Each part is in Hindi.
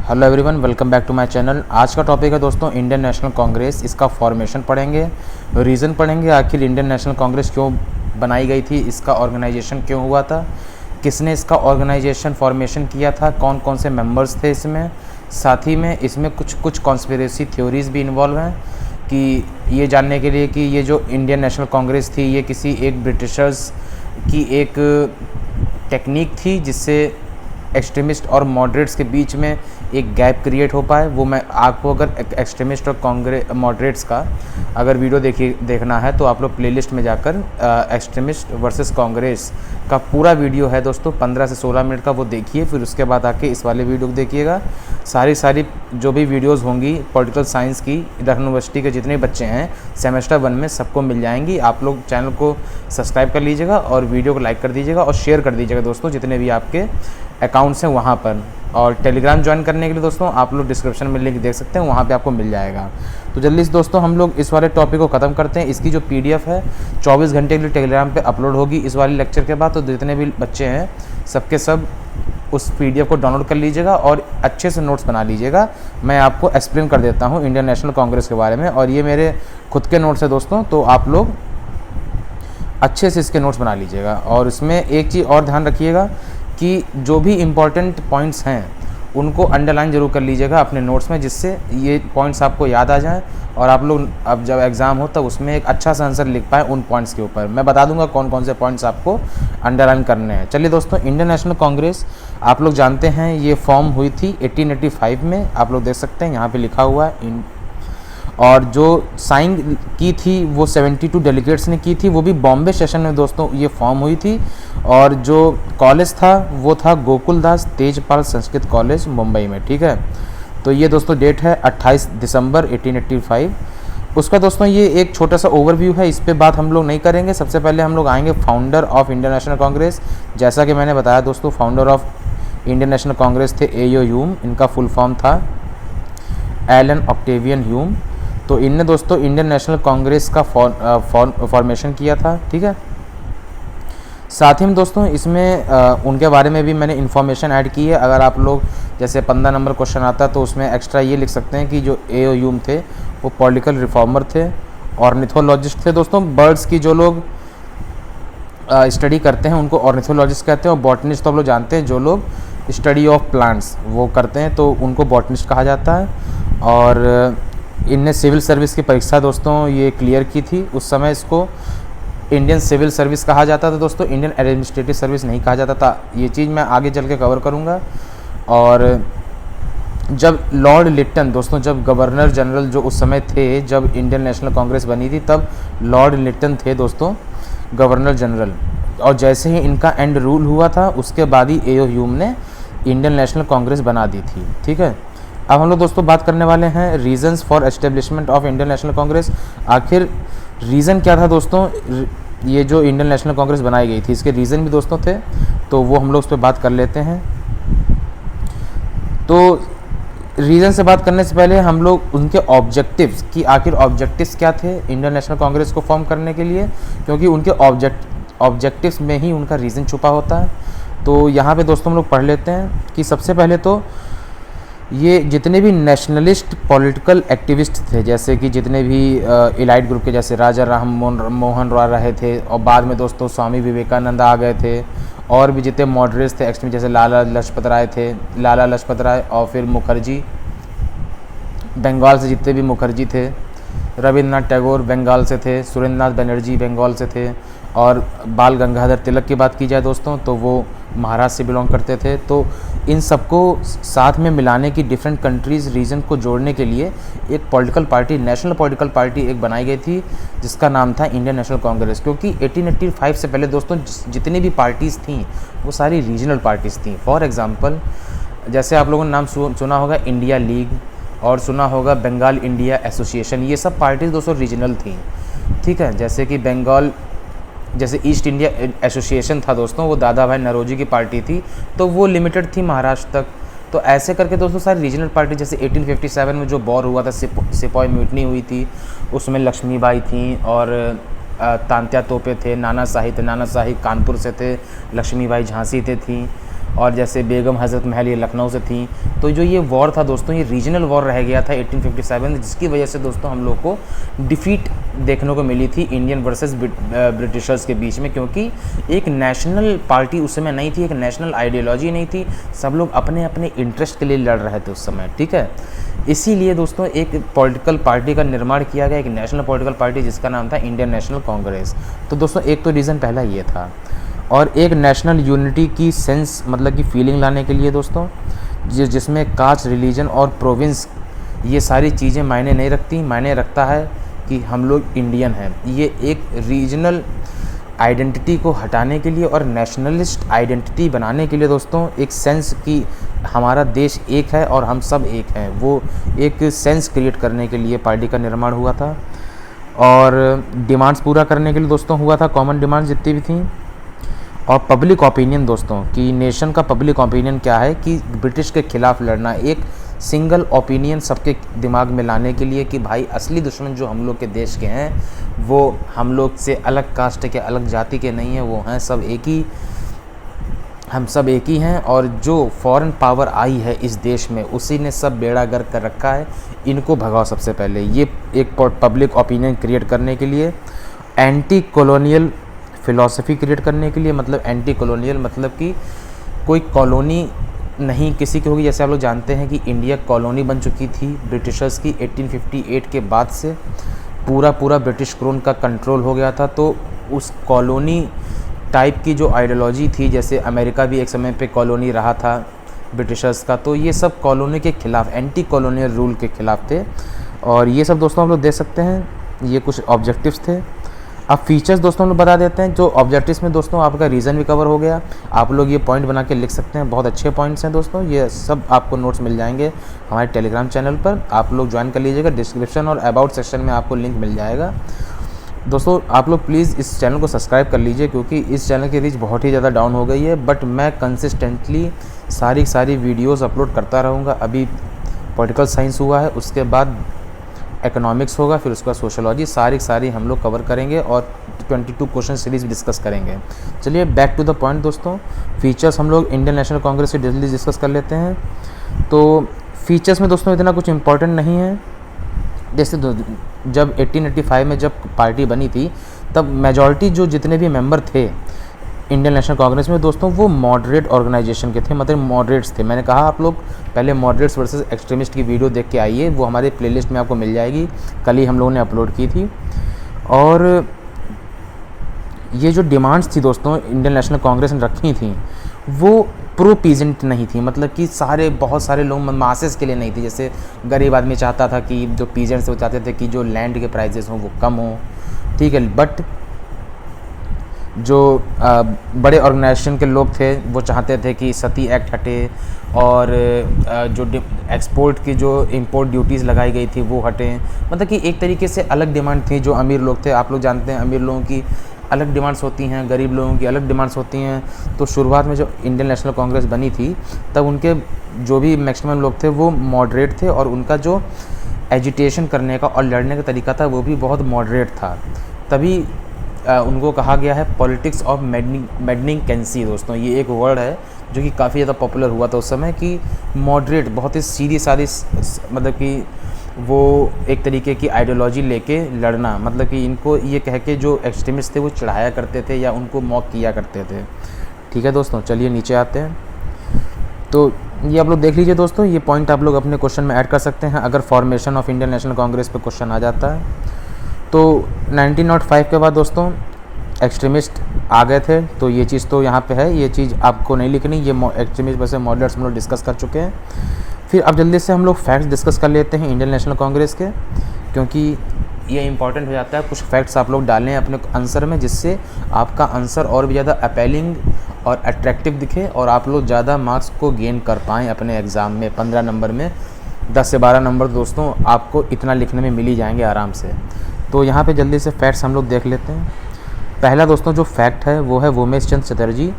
Hello everyone, welcome back to my channel. आज का टॉपिक है दोस्तों इंडियन नेशनल कांग्रेस। इसका फॉर्मेशन पढ़ेंगे, रीज़न पढ़ेंगे, आखिर इंडियन नेशनल कांग्रेस क्यों बनाई गई थी, इसका ऑर्गेनाइजेशन क्यों हुआ था, किसने इसका ऑर्गेनाइजेशन फॉर्मेशन किया था, कौन कौन से मेंबर्स थे इसमें। साथ ही में इसमें कुछ कॉन्स्पिरेसी थ्योरीज़ भी इन्वॉल्व हैं कि ये जानने के लिए कि ये जो इंडियन नेशनल कांग्रेस थी ये किसी एक ब्रिटिशर्स की एक टेक्निक थी जिससे एक्सट्रीमिस्ट और मॉडरेट्स के बीच में एक गैप क्रिएट हो पाए। वो मैं आपको अगर एक्सट्रीमिस्ट और मॉडरेट्स का अगर वीडियो देखना है तो आप लोग प्लेलिस्ट में जाकर एक्सट्रीमिस्ट वर्सेस कांग्रेस का पूरा वीडियो है दोस्तों, 15 से 16 मिनट का, वो देखिए। फिर उसके बाद आके इस वाले वीडियो को देखिएगा। सारी जो भी वीडियोस होंगी पॉलिटिकल साइंस की लखनऊ यूनिवर्सिटी के जितने बच्चे हैं सेमेस्टर 1 में सबको मिल जाएंगी। आप लोग चैनल को सब्सक्राइब कर लीजिएगा और वीडियो को लाइक कर दीजिएगा और शेयर कर दीजिएगा दोस्तों, जितने भी आपके अकाउंट्स हैं वहाँ पर। और टेलीग्राम ज्वाइन करने के लिए दोस्तों आप लोग डिस्क्रिप्शन में लिंक देख सकते हैं, वहाँ पे आपको मिल जाएगा। तो जल्दी से दोस्तों हम लोग इस वाले टॉपिक को ख़त्म करते हैं। इसकी जो पीडीएफ है 24 घंटे के लिए टेलीग्राम पे अपलोड होगी इस वाले लेक्चर के बाद। तो जितने भी बच्चे हैं सबके सब उस पीडीएफ को डाउनलोड कर लीजिएगा और अच्छे से नोट्स बना लीजिएगा। मैं आपको एक्सप्लेन कर देता हूँ इंडियन नेशनल कांग्रेस के बारे में, और ये मेरे खुद के नोट्स है दोस्तों, तो आप लोग अच्छे से इसके नोट्स बना लीजिएगा। और इसमें एक चीज़ और ध्यान रखिएगा कि जो भी इम्पॉर्टेंट पॉइंट्स हैं उनको अंडरलाइन जरूर कर लीजिएगा अपने नोट्स में, जिससे ये पॉइंट्स आपको याद आ जाएं और आप लोग अब जब एग्ज़ाम हो तब उसमें एक अच्छा सा आंसर लिख पाएँ उन पॉइंट्स के ऊपर। मैं बता दूंगा कौन कौन से पॉइंट्स आपको अंडरलाइन करने हैं। चलिए दोस्तों, इंडियन नेशनल कांग्रेस आप लोग जानते हैं ये फॉर्म हुई थी 1885 में। आप लोग देख सकते हैं यहाँ पर लिखा हुआ है, और जो साइन की थी वो 72 डेलीगेट्स ने की थी, वो भी बॉम्बे सेशन में दोस्तों ये फॉर्म हुई थी। और जो कॉलेज था वो था गोकुलदास तेजपाल संस्कृत कॉलेज मुंबई में, ठीक है। तो ये दोस्तों डेट है 28 दिसंबर 1885। उसका दोस्तों ये एक छोटा सा ओवरव्यू है, इस पर बात हम लोग नहीं करेंगे। सबसे पहले हम लोग आएंगे फाउंडर ऑफ इंडियन नेशनल कांग्रेस। जैसा कि मैंने बताया दोस्तों, फाउंडर ऑफ इंडियन नेशनल कांग्रेस थे ए.ओ. ह्यूम। इनका फुल फॉर्म था एलन ऑक्टेवियन ह्यूम। तो इनने दोस्तों इंडियन नेशनल कांग्रेस का फॉर्मेशन किया था, ठीक है। साथ ही में दोस्तों इसमें उनके बारे में भी मैंने इन्फॉर्मेशन ऐड की है। अगर आप लोग जैसे 15 नंबर क्वेश्चन आता है तो उसमें एक्स्ट्रा ये लिख सकते हैं कि जो ए.ओ. ह्यूम थे वो पॉलिटिकल रिफॉर्मर थे, ऑर्निथोलॉजिस्ट थे दोस्तों। बर्ड्स की जो लोग स्टडी करते हैं उनको ऑर्निथोलॉजिस्ट कहते हैं, और बॉटनिस्ट तो आप लोग जानते हैं जो लोग स्टडी ऑफ प्लांट्स वो करते हैं तो उनको बॉटनिस्ट कहा जाता है। और इनने सिविल सर्विस की परीक्षा दोस्तों ये क्लियर की थी। उस समय इसको इंडियन सिविल सर्विस कहा जाता था दोस्तों, इंडियन एडमिनिस्ट्रेटिव सर्विस नहीं कहा जाता था। ये चीज़ मैं आगे चल के कवर करूँगा। और जब लॉर्ड लिट्टन दोस्तों, जब गवर्नर जनरल जो उस समय थे जब इंडियन नेशनल कांग्रेस बनी थी, तब लॉर्ड लिट्टन थे दोस्तों गवर्नर जनरल। और जैसे ही इनका एंड रूल हुआ था उसके बाद ही ए.ओ. ह्यूम ने इंडियन नेशनल कांग्रेस बना दी थी, ठीक है। अब हम लोग दोस्तों बात करने वाले हैं reasons for establishment of Indian National Congress. आखिर रीज़न क्या था दोस्तों, ये जो इंडियन नेशनल कांग्रेस बनाई गई थी इसके रीज़न भी दोस्तों थे, तो वो हम लोग उस पर बात कर लेते हैं। तो रीज़न से बात करने से पहले हम लोग उनके ऑब्जेक्टिव्स की, आखिर ऑब्जेक्टिव्स क्या थे इंडियन नेशनल कांग्रेस को फॉर्म करने के लिए, क्योंकि उनके ऑब्जेक्टिव्स में ही उनका रीज़न छुपा होता है। तो यहाँ पे दोस्तों हम लोग पढ़ लेते हैं कि सबसे पहले तो ये जितने भी नेशनलिस्ट पॉलिटिकल एक्टिविस्ट थे, जैसे कि जितने भी इलाइट ग्रुप के, जैसे राजा राम मोहन रॉय रहे थे, और बाद में दोस्तों स्वामी विवेकानंद आ गए थे, और भी जितने मॉडरेट्स थे एक्सट्रीम, जैसे लाला लाजपत राय थे, लाला लाजपत राय, और फिर मुखर्जी बंगाल से, जितने भी मुखर्जी थे, रविंद्रनाथ टैगोर बंगाल से थे, सुरेंद्रनाथ बनर्जी बंगाल से थे, और बाल गंगाधर तिलक की बात की जाए दोस्तों तो वो महाराष्ट्र से बिलोंग करते थे। तो इन सबको साथ में मिलाने की, डिफरेंट कंट्रीज़ रीजन को जोड़ने के लिए एक political party, national political party एक बनाई गई थी जिसका नाम था इंडियन नेशनल कांग्रेस। क्योंकि 1885 से पहले दोस्तों जितनी भी पार्टीज़ थीं वो सारी रीजनल पार्टीज़ थीं। फॉर एग्ज़ाम्पल जैसे आप लोगों ने नाम सुना होगा इंडिया लीग, और सुना होगा बंगाल इंडिया एसोसिएशन। ये सब पार्टीज़ दोस्तों रीजनल थी, ठीक है। जैसे कि बंगाल, जैसे ईस्ट इंडिया एसोसिएशन था दोस्तों, वो दादा भाई नौरोजी की पार्टी थी, तो वो लिमिटेड थी महाराष्ट्र तक। तो ऐसे करके दोस्तों सारी रीजनल पार्टी, जैसे 1857 में जो वॉर हुआ था, सिपाही म्यूटनी हुई थी, उसमें लक्ष्मीबाई थी और तांत्या तोपे थे, नाना शाही थे, नाना शाही कानपुर से थे, लक्ष्मीबाई झांसी से थी, और जैसे बेगम हज़रत महल ये लखनऊ से थी। तो जो ये वॉर था दोस्तों, ये रीजनल वॉर रह गया था 1857 में, जिसकी वजह से दोस्तों हम लोग को डिफीट देखने को मिली थी इंडियन वर्सेस ब्रिटिशर्स के बीच में, क्योंकि एक नेशनल पार्टी उस समय नहीं थी, एक नेशनल आइडियोलॉजी नहीं थी, सब लोग अपने अपने इंटरेस्ट के लिए लड़ रहे थे उस समय, ठीक है। इसीलिए दोस्तों एक पॉलिटिकल पार्टी का निर्माण किया गया, एक नेशनल पॉलिटिकल पार्टी जिसका नाम था इंडियन नेशनल कांग्रेस। तो दोस्तों एक तो रीज़न पहला ये था, और एक नेशनल यूनिटी की सेंस मतलब कि फीलिंग लाने के लिए दोस्तों, जिसमें कास्ट, रिलीजन और प्रोविंस ये सारी चीज़ें मायने नहीं रखती, मायने रखता है कि हम लोग इंडियन हैं। ये एक रीजनल आइडेंटिटी को हटाने के लिए और नेशनलिस्ट आइडेंटिटी बनाने के लिए दोस्तों, एक सेंस कि हमारा देश एक है और हम सब एक हैं, वो एक सेंस क्रिएट करने के लिए पार्टी का निर्माण हुआ था। और डिमांड्स पूरा करने के लिए दोस्तों हुआ था, कॉमन डिमांड्स जितनी भी थी। और पब्लिक ओपिनियन दोस्तों, कि नेशन का पब्लिक ओपिनियन क्या है, कि ब्रिटिश के ख़िलाफ़ लड़ना, एक सिंगल ओपिनियन सबके दिमाग में लाने के लिए कि भाई असली दुश्मन जो हम लोग के देश के हैं वो हम लोग से अलग कास्ट के, अलग जाति के नहीं हैं, वो हैं सब एक ही, हम सब एक ही हैं। और जो फॉरेन पावर आई है इस देश में उसी ने सब बेड़ा गर्क कर रखा है, इनको भगाओ सबसे पहले। ये एक पब्लिक ओपिनियन क्रिएट करने के लिए, एंटी कॉलोनियल फ़िलॉसफी क्रिएट करने के लिए, मतलब एंटी कॉलोनियल मतलब कि कोई कॉलोनी नहीं किसी की होगी। जैसे आप लोग जानते हैं कि इंडिया कॉलोनी बन चुकी थी ब्रिटिशर्स की 1858 के बाद से, पूरा ब्रिटिश क्राउन का कंट्रोल हो गया था। तो उस कॉलोनी टाइप की जो आइडियोलॉजी थी, जैसे अमेरिका भी एक समय पे कॉलोनी रहा था ब्रिटिशर्स का, तो ये सब कॉलोनी के ख़िलाफ़, एंटी कॉलोनियल रूल के ख़िलाफ़ थे। और ये सब दोस्तों हम लोग देख सकते हैं, ये कुछ ऑब्जेक्टिव्स थे। अब फीचर्स दोस्तों हम लोग बता देते हैं। जो ऑब्जेक्टिव्स में दोस्तों आपका रीज़न भी कवर हो गया, आप लोग ये पॉइंट बना के लिख सकते हैं, बहुत अच्छे पॉइंट्स हैं दोस्तों। ये सब आपको नोट्स मिल जाएंगे हमारे टेलीग्राम चैनल पर, आप लोग ज्वाइन कर लीजिएगा। डिस्क्रिप्शन और अबाउट सेक्शन में आपको लिंक मिल जाएगा। दोस्तों आप लोग प्लीज़ इस चैनल को सब्सक्राइब कर लीजिए, क्योंकि इस चैनल की रीच बहुत ही ज़्यादा डाउन हो गई है, बट मैं कंसिस्टेंटली सारी वीडियोज़ अपलोड करता रहूँगा। अभी पॉलिटिकल साइंस हुआ है, उसके बाद इकोनॉमिक्स होगा, फिर उसके बाद सोशोलॉजी, सारी हम लोग कवर करेंगे और 22 क्वेश्चन सीरीज़ भी डिस्कस करेंगे। चलिए बैक टू द पॉइंट दोस्तों, फीचर्स हम लोग इंडियन नेशनल कांग्रेस से जल्दी डिस्कस कर लेते हैं। तो फीचर्स में दोस्तों इतना कुछ इम्पोर्टेंट नहीं है। जैसे जब 1885 में जब पार्टी बनी थी, तब मेजॉरिटी जो जितने भी मेंबर थे इंडियन नेशनल कांग्रेस में दोस्तों, वो मॉडरेट ऑर्गेनाइजेशन के थे, मतलब मॉडरेट्स थे। मैंने कहा आप लोग पहले मॉडरेट्स वर्सेस एक्सट्रीमिस्ट की वीडियो देख के आइए, वो हमारे प्लेलिस्ट में आपको मिल जाएगी, कल ही हम लोगों ने अपलोड की थी। और ये जो डिमांड्स थी दोस्तों इंडियन नेशनल कांग्रेस ने रखी थी, वो प्रो पीजेंट नहीं थी, मतलब कि बहुत सारे लोग मासेस के लिए नहीं थी। जैसे गरीब आदमी चाहता था कि जो पीजेंट्स वो चाहते थे कि जो लैंड के प्राइजेस हों वो कम हों, ठीक है। बट जो बड़े ऑर्गेनाइजेशन के लोग थे वो चाहते थे कि सती एक्ट हटे, और जो एक्सपोर्ट की जो इंपोर्ट ड्यूटीज़ लगाई गई थी वो हटें। मतलब कि एक तरीके से अलग डिमांड थी। जो अमीर लोग थे, आप लोग जानते हैं अमीर लोगों की अलग डिमांड्स होती हैं, गरीब लोगों की अलग डिमांड्स होती हैं। तो शुरुआत में जब इंडियन नेशनल कांग्रेस बनी थी, तब उनके जो भी मैक्सिमम लोग थे वो मॉडरेट थे, और उनका जो एजिटेशन करने का और लड़ने का तरीका था वो भी बहुत मॉडरेट था। तभी उनको कहा गया है पॉलिटिक्स ऑफ मैडनिंग कैंसी। दोस्तों ये एक वर्ड है जो कि काफ़ी ज़्यादा पॉपुलर हुआ था उस समय, कि मॉडरेट, बहुत ही सीधी सादी, मतलब कि वो एक तरीके की आइडियोलॉजी लेके लड़ना, मतलब कि इनको ये कह के जो एक्सट्रीमिस्ट थे वो चढ़ाया करते थे या उनको मॉक किया करते थे, ठीक है दोस्तों। चलिए नीचे आते हैं। तो ये आप लोग देख लीजिए दोस्तों, ये पॉइंट आप लोग अपने क्वेश्चन में ऐड कर सकते हैं अगर फॉर्मेशन ऑफ इंडियन नेशनल कांग्रेस पे क्वेश्चन आ जाता है। तो 1905 के बाद दोस्तों एक्सट्रीमिस्ट आ गए थे, तो ये चीज़ तो यहाँ पे है, ये चीज़ आपको नहीं लिखनी। ये एक्सट्रीमिस्ट वैसे मॉडरेट्स हम लोग डिस्कस कर चुके हैं। फिर अब जल्दी से हम लोग फैक्ट्स डिस्कस कर लेते हैं इंडियन नेशनल कांग्रेस के, क्योंकि ये इंपॉर्टेंट हो जाता है। कुछ फैक्ट्स आप लोग डालें अपने आंसर में, जिससे आपका आंसर और भी ज़्यादा अपीलिंग और अट्रैक्टिव दिखे, और आप लोग ज़्यादा मार्क्स को गेन कर पाएँ अपने एग्ज़ाम में। 15 नंबर में 10 से 12 नंबर दोस्तों आपको इतना लिखने में मिल ही जाएंगे आराम से। तो यहाँ पे जल्दी से फैक्ट्स हम लोग देख लेते हैं। पहला दोस्तों जो फैक्ट है वो है वोमेश चंद चटर्जी।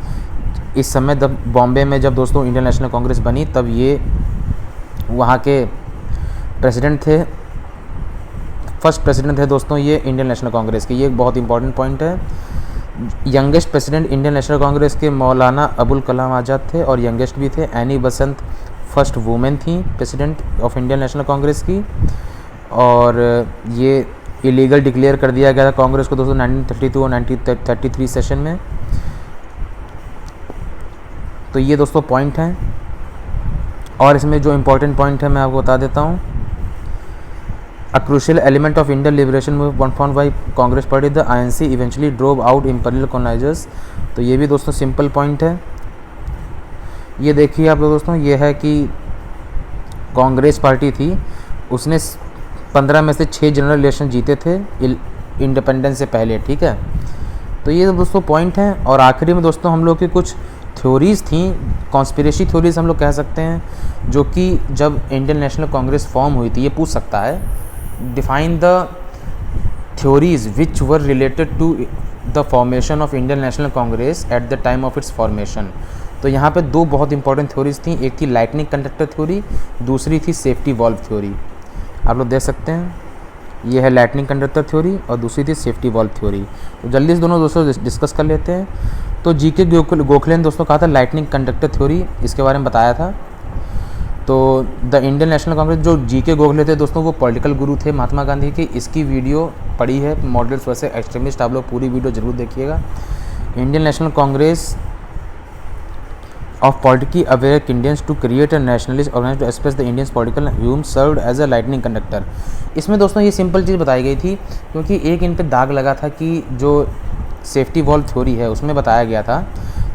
इस समय जब बॉम्बे में जब दोस्तों इंडियन नेशनल कांग्रेस बनी, तब ये वहाँ के प्रेसिडेंट थे, फर्स्ट प्रेसिडेंट थे दोस्तों ये इंडियन नेशनल कांग्रेस के। ये एक बहुत इंपॉर्टेंट पॉइंट है। Youngest president Indian National Congress के मौलाना अबुल कलाम आज़ाद थे और यंगेस्ट भी थे। एनी बसंत फर्स्ट वुमेन थी प्रेसिडेंट ऑफ इंडियन नेशनल कांग्रेस की, और ये इलीगल डिक्लेयर कर दिया गया था कांग्रेस को दोस्तों 1932 और 1933 सेशन में। तो ये दोस्तों पॉइंट हैं, और इसमें जो इम्पोर्टेंट पॉइंट है मैं आपको बता देता हूँ। A crucial element of Indian liberation movement form by Congress party the INC eventually drove out imperial colonisers. तो ये भी दोस्तों सिंपल पॉइंट है। ये देखिए आप लोग दोस्तों, ये है कि कांग्रेस पार्टी थी, उसने 15 में से 6 जनरल इलेक्शन जीते थे इंडिपेंडेंस से पहले, ठीक है। तो ये दोस्तों पॉइंट हैं। और आखिरी में दोस्तों हम लोग की कुछ थ्योरीज़ थी, कॉन्स्पिरेसी थ्योरीज हम लोग कह सकते हैं, जो कि जब इंडियन नेशनल कांग्रेस फॉर्म हुई थी, ये पूछ सकता है, define the theories which were related to the formation of Indian National Congress at the time of its formation. तो यहाँ पे 2 बहुत इंपॉर्टेंट थ्योरीज थी, एक थी लाइटनिंग कंडक्टर थ्योरी, दूसरी थी सेफ्टी वॉल्व थ्योरी। आप लोग देख सकते हैं, ये है लाइटनिंग कंडक्टर थ्योरी और दूसरी थी सेफ्टी वॉल्व थ्योरी। तो जल्दी से दोनों दोस्तों डिस्कस कर लेते हैं। तो जीके गोखले ने दोस्तों कहा था लाइटनिंग कंडक्टर थ्योरी, इसके बारे में बताया था। तो द इंडियन नेशनल कांग्रेस, जो जीके गोखले थे दोस्तों, वो पॉलिटिकल गुरु थे महात्मा गांधी के। इसकी वीडियो पड़ी है मॉडल्स वैसे एक्सट्रीमिस्ट, आप लोग पूरी वीडियो जरूर देखिएगा। Indian National Congress of politically aware Indians to create a nationalist organization to express the Indians political views served as a lightning conductor। इसमें दोस्तों ये सिंपल चीज़ बताई गई थी, क्योंकि एक इन पे दाग लगा था कि जो सेफ्टी वॉल्व थ्योरी है उसमें बताया गया था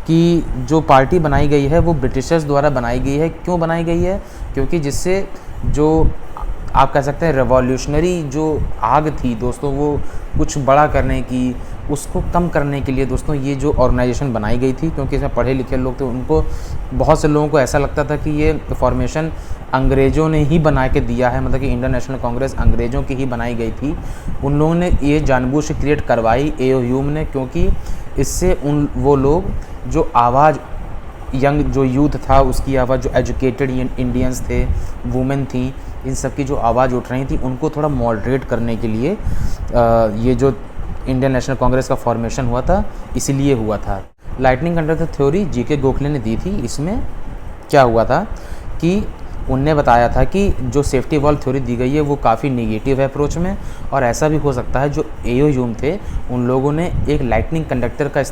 कि जो पार्टी बनाई गई है वो ब्रिटिशर्स द्वारा बनाई गई है। क्यों बनाई गई है? क्योंकि जिससे जो आप कह सकते हैं रेवोल्यूशनरी जो आग थी दोस्तों, वो कुछ बड़ा करने की, उसको कम करने के लिए दोस्तों ये जो ऑर्गेनाइजेशन बनाई गई थी। क्योंकि इसमें पढ़े लिखे लोग थे, उनको बहुत से लोगों को ऐसा लगता था कि ये फॉर्मेशन अंग्रेज़ों ने ही बना के दिया है, मतलब कि इंडियन नेशनल कांग्रेस अंग्रेज़ों की ही बनाई गई थी। उन लोगों ने ये जानबूझ से क्रिएट करवाई ए.ओ. ह्यूम ने, क्योंकि इससे वो लोग जो आवाज़, यंग जो यूथ था उसकी आवाज़, जो एजुकेटेड इंडियंस थे, वुमेन थी, इन सब की जो आवाज़ उठ रही थी, उनको थोड़ा मॉडरेट करने के लिए ये जो इंडियन नेशनल कांग्रेस का फॉर्मेशन हुआ था, इसीलिए हुआ था। Lightning conductor theory GK Gokhale ने दी थी। इसमें क्या हुआ था कि उनने बताया था कि जो सेफ्टी वॉल्व थ्योरी दी गई है वो काफ़ी निगेटिव है अप्रोच में, और ऐसा भी हो सकता है जो ए.ओ. ह्यूम थे उन लोगों ने एक लाइटनिंग कंडक्टर का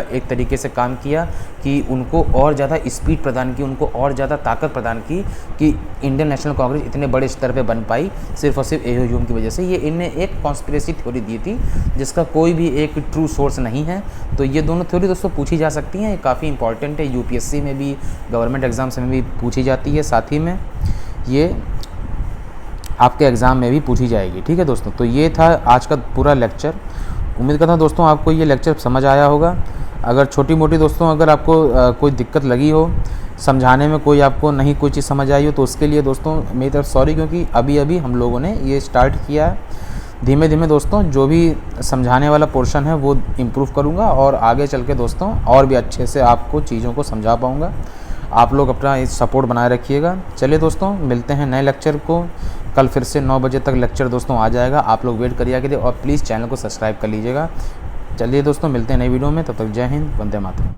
एक तरीके से काम किया कि उनको और ज़्यादा स्पीड प्रदान की, उनको और ज़्यादा ताकत प्रदान की कि इंडियन नेशनल कांग्रेस इतने बड़े स्तर पे बन पाई सिर्फ और सिर्फ ए.ओ. ह्यूम की वजह से। ये इनने एक कॉन्स्पिरेसी थ्योरी दी थी जिसका कोई भी एक ट्रू सोर्स नहीं है। तो ये दोनों थ्योरी दोस्तों पूछी जा सकती हैं, ये काफ़ी इंपॉर्टेंट है, यूपीएससी में भी, गवर्नमेंट एग्जाम्स में भी पूछी जाती है, साथ ही में ये आपके एग्ज़ाम में भी पूछी जाएगी। ठीक है दोस्तों, तो ये था आज का पूरा लेक्चर। उम्मीद करता हूँ दोस्तों आपको ये लेक्चर समझ आया होगा। अगर छोटी मोटी दोस्तों अगर आपको कोई दिक्कत लगी हो समझाने में, कोई आपको नहीं कोई चीज़ समझ आई हो, तो उसके लिए दोस्तों मेरी तरफ सॉरी, क्योंकि अभी अभी हम लोगों ने ये स्टार्ट किया है। धीमे धीमे दोस्तों जो भी समझाने वाला पोर्शन है वो इम्प्रूव करूँगा, और आगे चल के दोस्तों और भी अच्छे से आपको चीज़ों को समझा पाऊँगा। आप लोग अपना इस सपोर्ट बनाए रखिएगा। चलिए दोस्तों, मिलते हैं नए लेक्चर को कल फिर से 9 बजे तक लेक्चर दोस्तों आ जाएगा। आप लोग वेट करिएगा और प्लीज़ चैनल को सब्सक्राइब कर लीजिएगा। चलिए दोस्तों, मिलते हैं नई वीडियो में, तब तक जय हिंद, वंदे मातरम।